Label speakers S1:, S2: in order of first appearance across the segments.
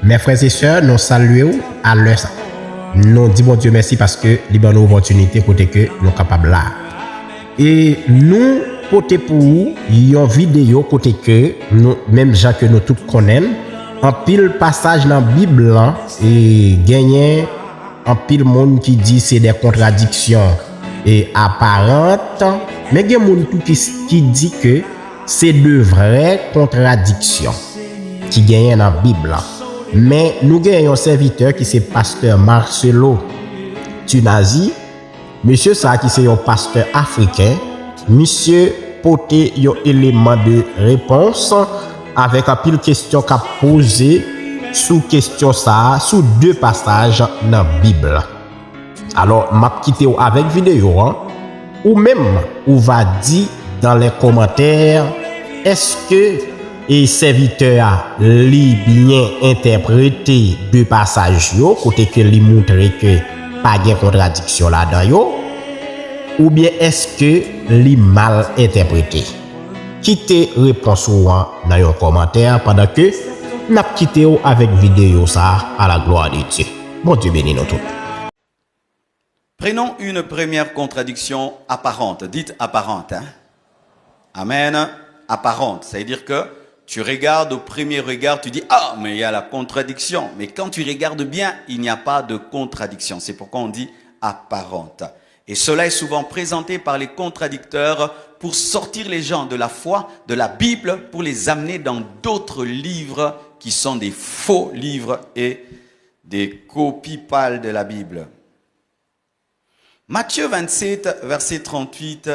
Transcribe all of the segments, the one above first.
S1: Mes frères et sœurs, nous saluons à l'heure. Nous disons bon Dieu merci parce que nous avons une opportunité pour que nous sommes capables là. Et nous, porter pour vous, une vidéo côté que nous, même gens que nous tous connaissons, en pile passage dans la Bible et gagner en pile monde qui dit c'est des contradictions et apparentes, mais il y a monde qui dit que c'est de vraies contradictions qui gagnent dans la Bible. Mais nous avons un serviteur qui c'est pasteur Marcelo Tunazi. Monsieur ça qui c'est un pasteur africain. Monsieur porté un élément de réponse avec un pile question qu'a posé sous question ça, sous deux passages dans la Bible. Alors, m'a quitté avec vidéo, ou même, ou va dire dans les commentaires, est-ce que et serviteur li bien interprété deux passages yo, côté que li montre que pas de contradiction là-dedans yo, ou bien est-ce que li mal interprété? Quittez réponse dans les commentaires pendant que n'a quitté avec vidéo ça à la gloire de Dieu. Bon Dieu bénisse nous tous.
S2: Prenons une première contradiction apparente. Dites apparente. Hein? Amen. Apparente. C'est-à-dire que tu regardes au premier regard, tu dis « Ah, mais il y a la contradiction ». Mais quand tu regardes bien, il n'y a pas de contradiction. C'est pourquoi on dit « apparente ». Et cela est souvent présenté par les contradicteurs pour sortir les gens de la foi, de la Bible, pour les amener dans d'autres livres qui sont des faux livres et des copies pâles de la Bible. Matthieu 27, verset 38,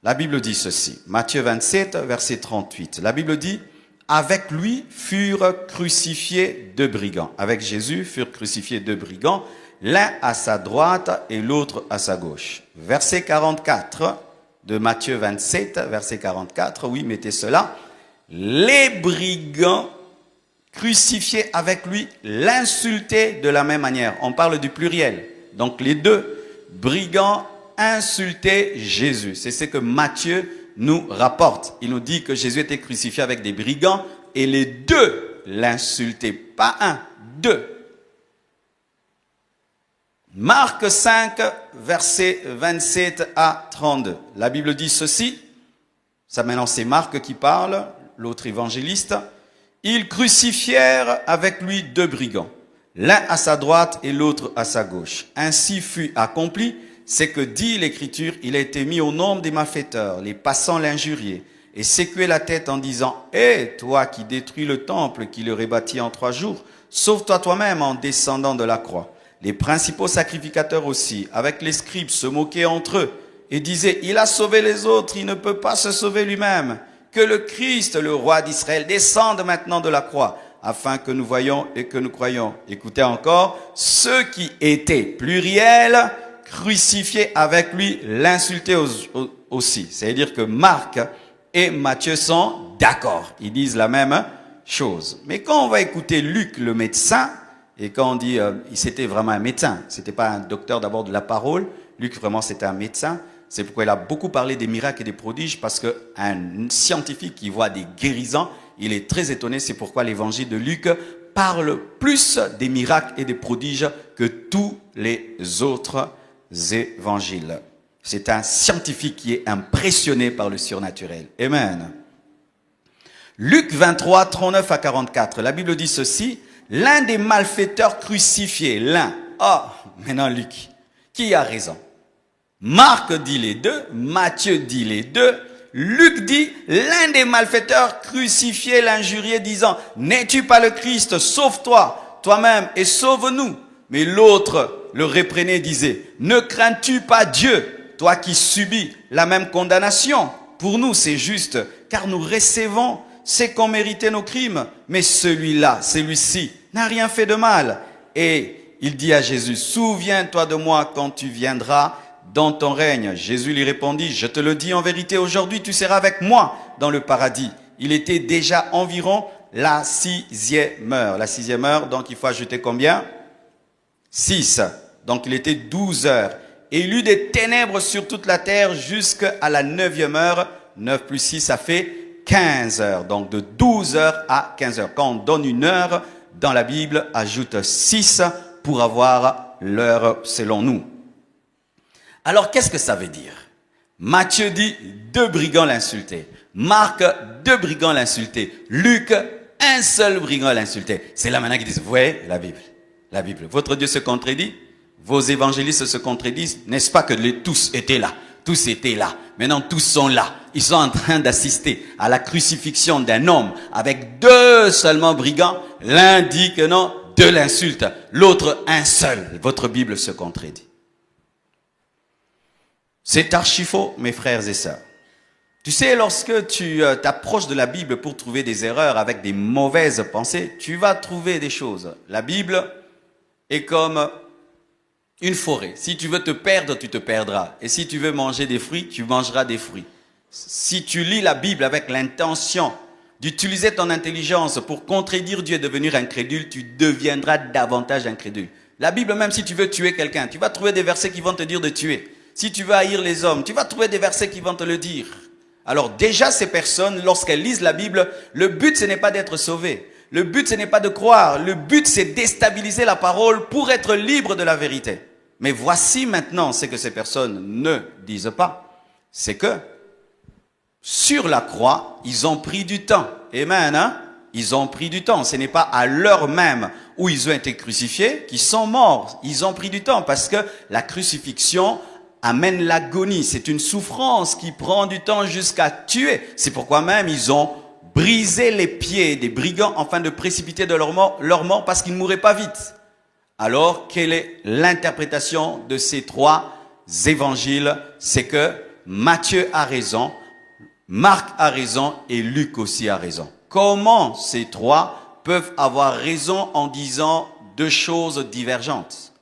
S2: la Bible dit ceci. Matthieu 27, verset 38. La Bible dit « Avec lui furent crucifiés deux brigands. » Avec Jésus furent crucifiés deux brigands, l'un à sa droite et l'autre à sa gauche. Verset 44 de Matthieu 27, verset 44. Oui, mettez cela. « Les brigands crucifiés avec lui l'insultaient de la même manière. » On parle du pluriel. Donc les deux brigands insultaient Jésus. C'est ce que Matthieu nous rapporte. Il nous dit que Jésus était crucifié avec des brigands et les deux l'insultaient. Pas un, deux. Marc 5, versets 27 à 32. La Bible dit ceci. Ça maintenant c'est Marc qui parle, l'autre évangéliste. Ils crucifièrent avec lui deux brigands, l'un à sa droite et l'autre à sa gauche. Ainsi fut accompli ce que dit l'Écriture, il a été mis au nombre des malfaiteurs, les passants l'injuriaient, et secouaient la tête en disant « Hé, toi qui détruis le temple, qui le rebâtis en 3 jours, sauve-toi toi-même en descendant de la croix. » Les principaux sacrificateurs aussi, avec les scribes, se moquaient entre eux et disaient « Il a sauvé les autres, il ne peut pas se sauver lui-même. Que le Christ, le roi d'Israël, descende maintenant de la croix, afin que nous voyions et que nous croyions. » Écoutez encore, ceux qui étaient pluriels, crucifiés avec lui, l'insultaient aussi. C'est-à-dire que Marc et Matthieu sont d'accord. Ils disent la même chose. Mais quand on va écouter Luc, le médecin, et quand on dit c'était vraiment un médecin, c'était pas un docteur d'abord de la parole, Luc vraiment c'était un médecin, c'est pourquoi il a beaucoup parlé des miracles et des prodiges, parce qu'un scientifique qui voit des guérisons, il est très étonné, c'est pourquoi l'évangile de Luc parle plus des miracles et des prodiges que tous les autres évangiles. C'est un scientifique qui est impressionné par le surnaturel. Amen. Luc 23, 39 à 44. La Bible dit ceci. L'un des malfaiteurs crucifiés, l'un. Ah, maintenant Luc. Qui a raison? Marc dit les deux, Matthieu dit les deux. Luc dit, l'un des malfaiteurs crucifiés l'injuriait disant, n'es-tu pas le Christ? Sauve-toi, toi-même, et sauve-nous. Mais l'autre le reprenait et disait, ne crains-tu pas Dieu, toi qui subis la même condamnation? Pour nous, c'est juste, car nous recevons ce qu'on méritait nos crimes. Mais celui-là, celui-ci, n'a rien fait de mal. Et il dit à Jésus, souviens-toi de moi quand tu viendras dans ton règne. Jésus lui répondit, je te le dis en vérité, aujourd'hui tu seras avec moi dans le paradis. Il était déjà environ la 6e heure. La 6e heure, donc il faut ajouter combien? 6. Donc il était 12 heures. Et il eut des ténèbres sur toute la terre jusqu'à la 9e heure. 9 plus 6, ça fait 15 heures. Donc de 12 heures à 15 heures. Quand on donne une heure, dans la Bible, ajoute 6 pour avoir l'heure selon nous. Alors qu'est-ce que ça veut dire? Matthieu dit 2 brigands l'insultaient. Marc, 2 brigands l'insultaient. Luc, un seul brigand l'insultait. C'est là maintenant qu'ils disent, vous voyez, la Bible. Votre Dieu se contredit, vos évangélistes se contredisent. N'est-ce pas que tous étaient là? Tous étaient là. Maintenant, tous sont là. Ils sont en train d'assister à la crucifixion d'un homme avec 2 seulement brigands. L'un dit que non, 2 l'insultent. L'autre, un seul. Votre Bible se contredit. C'est archi faux, mes frères et sœurs. Tu sais, lorsque tu t'approches de la Bible pour trouver des erreurs avec des mauvaises pensées, tu vas trouver des choses. La Bible est comme une forêt. Si tu veux te perdre, tu te perdras. Et si tu veux manger des fruits, tu mangeras des fruits. Si tu lis la Bible avec l'intention d'utiliser ton intelligence pour contredire Dieu et devenir incrédule, tu deviendras davantage incrédule. La Bible, même si tu veux tuer quelqu'un, tu vas trouver des versets qui vont te dire de tuer. Si tu veux haïr les hommes, tu vas trouver des versets qui vont te le dire. Alors déjà, ces personnes, lorsqu'elles lisent la Bible, le but, ce n'est pas d'être sauvé. Le but, ce n'est pas de croire. Le but, c'est de déstabiliser la parole pour être libre de la vérité. Mais voici maintenant ce que ces personnes ne disent pas. C'est que sur la croix, ils ont pris du temps. Amen, hein? Ils ont pris du temps. Ce n'est pas à l'heure même où ils ont été crucifiés qu'ils sont morts. Ils ont pris du temps parce que la crucifixion amène l'agonie. C'est une souffrance qui prend du temps jusqu'à tuer. C'est pourquoi même ils ont brisé les pieds des brigands afin de précipiter de leur mort parce qu'ils ne mourraient pas vite. Alors, quelle est l'interprétation de ces 3 évangiles? C'est que Matthieu a raison, Marc a raison et Luc aussi a raison. Comment ces 3 peuvent avoir raison en disant 2 choses divergentes?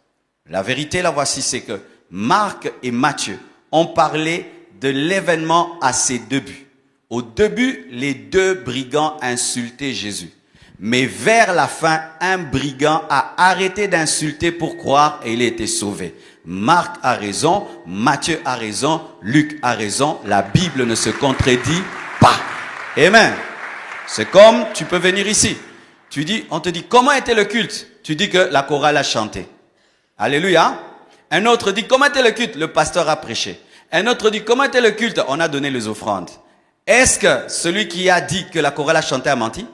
S2: La vérité, la voici, c'est que Marc et Matthieu ont parlé de l'événement à ses débuts. Au début, les 2 brigands insultaient Jésus. Mais vers la fin, un brigand a arrêté d'insulter pour croire et il a été sauvé. Marc a raison, Matthieu a raison, Luc a raison. La Bible ne se contredit pas. Amen. C'est comme, tu peux venir ici. On te dit, comment était le culte? Tu dis que la chorale a chanté. Alléluia. Un autre dit, comment était le culte? Le pasteur a prêché. Un autre dit, comment était le culte? On a donné les offrandes. Est-ce que celui qui a dit que la chorale a chanté a menti?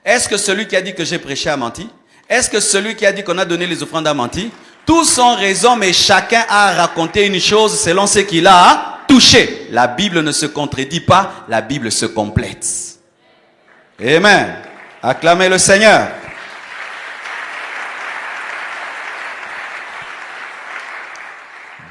S2: Est-ce que celui qui a dit que j'ai prêché a menti? Est-ce que celui qui a dit qu'on a donné les offrandes a menti? Tous ont raison, mais chacun a raconté une chose selon ce qu'il a touché. La Bible ne se contredit pas, la Bible se complète. Amen. Acclamez le Seigneur.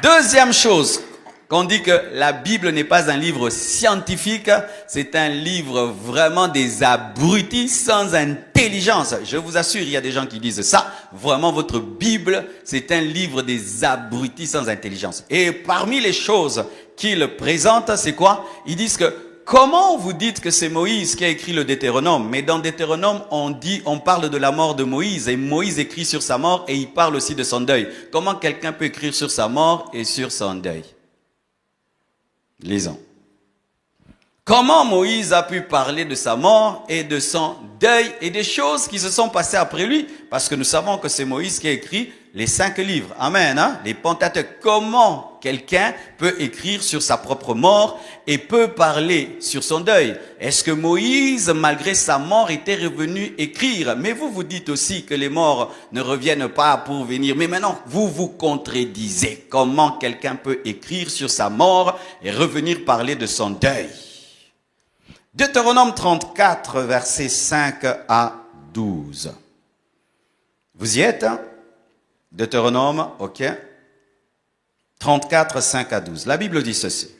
S2: Deuxième chose, qu'on dit que la Bible n'est pas un livre scientifique, c'est un livre vraiment des abrutis sans intelligence. Je vous assure, il y a des gens qui disent ça. Vraiment, votre Bible, c'est un livre des abrutis sans intelligence. Et parmi les choses qu'ils présentent, c'est quoi? Ils disent que, comment vous dites que c'est Moïse qui a écrit le Deutéronome? Mais dans Deutéronome, on parle de la mort de Moïse et Moïse écrit sur sa mort et il parle aussi de son deuil. Comment quelqu'un peut écrire sur sa mort et sur son deuil? Lisons. Comment Moïse a pu parler de sa mort et de son deuil et des choses qui se sont passées après lui? Parce que nous savons que c'est Moïse qui a écrit les 5 livres. Amen, hein? Les Pentateuques. Comment quelqu'un peut écrire sur sa propre mort et peut parler sur son deuil? Est-ce que Moïse, malgré sa mort, était revenu écrire? Mais vous dites aussi que les morts ne reviennent pas pour venir. Mais maintenant, vous vous contredisez. Comment quelqu'un peut écrire sur sa mort et revenir parler de son deuil? Deutéronome 34, versets 5 à 12. Vous y êtes, hein? Deutéronome, ok. 34, 5 à 12. La Bible dit ceci.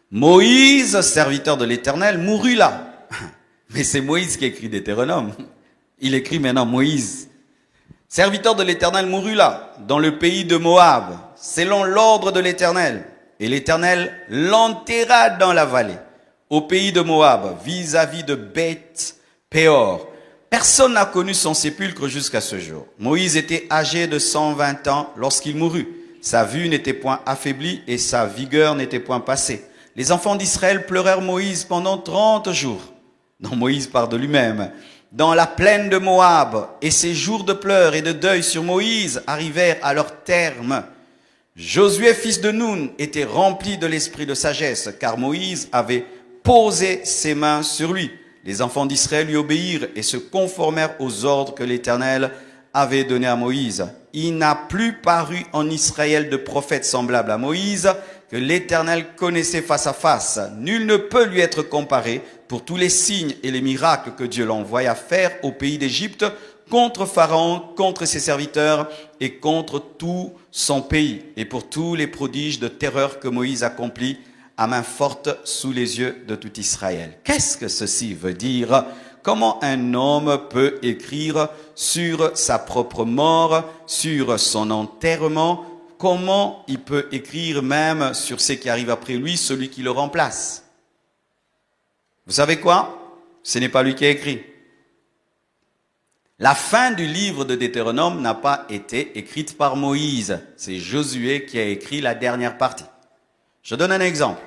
S2: Moïse, serviteur de l'Éternel, mourut là. Mais c'est Moïse qui écrit Deutéronome. Il écrit maintenant Moïse. Serviteur de l'Éternel mourut là, dans le pays de Moab, selon l'ordre de l'Éternel. Et l'Éternel l'enterra dans la vallée, au pays de Moab, vis-à-vis de Beth-Péor. Personne n'a connu son sépulcre jusqu'à ce jour. Moïse était âgé de 120 ans lorsqu'il mourut. Sa vue n'était point affaiblie et sa vigueur n'était point passée. Les enfants d'Israël pleurèrent Moïse pendant 30 jours. Non, Moïse part de lui-même. Dans la plaine de Moab, et ces jours de pleurs et de deuil sur Moïse arrivèrent à leur terme. Josué, fils de Nun, était rempli de l'esprit de sagesse, car Moïse avait posé ses mains sur lui. Les enfants d'Israël lui obéirent et se conformèrent aux ordres que l'Éternel avait donnés à Moïse. Il n'a plus paru en Israël de prophète semblable à Moïse, que l'Éternel connaissait face à face. Nul ne peut lui être comparé pour tous les signes et les miracles que Dieu l'envoya faire au pays d'Égypte, contre Pharaon, contre ses serviteurs et contre tout son pays, et pour tous les prodiges de terreur que Moïse accomplit à main forte sous les yeux de tout Israël. Qu'est-ce que ceci veut dire? Comment un homme peut écrire sur sa propre mort, sur son enterrement? Comment il peut écrire même sur ce qui arrive après lui, celui qui le remplace? Vous savez quoi? Ce n'est pas lui qui a écrit. La fin du livre de Deutéronome n'a pas été écrite par Moïse. C'est Josué qui a écrit la dernière partie. Je donne un exemple.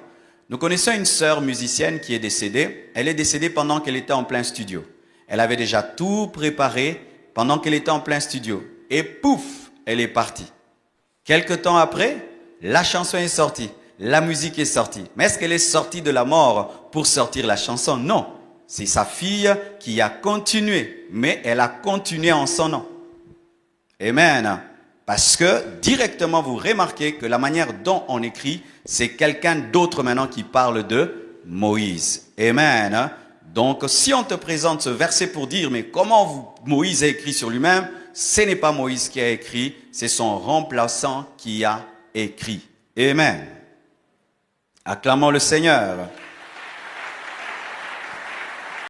S2: Nous connaissons une sœur musicienne qui est décédée. Elle est décédée pendant qu'elle était en plein studio. Elle avait déjà tout préparé pendant qu'elle était en plein studio. Et pouf, elle est partie. Quelque temps après, la chanson est sortie. La musique est sortie. Mais est-ce qu'elle est sortie de la mort pour sortir la chanson? Non. C'est sa fille qui a continué. Mais elle a continué en son nom. Amen. Parce que directement vous remarquez que la manière dont on écrit, c'est quelqu'un d'autre maintenant qui parle de Moïse. Amen. Donc si on te présente ce verset pour dire mais comment Moïse a écrit sur lui-même, ce n'est pas Moïse qui a écrit, c'est son remplaçant qui a écrit. Amen. Acclamons le Seigneur.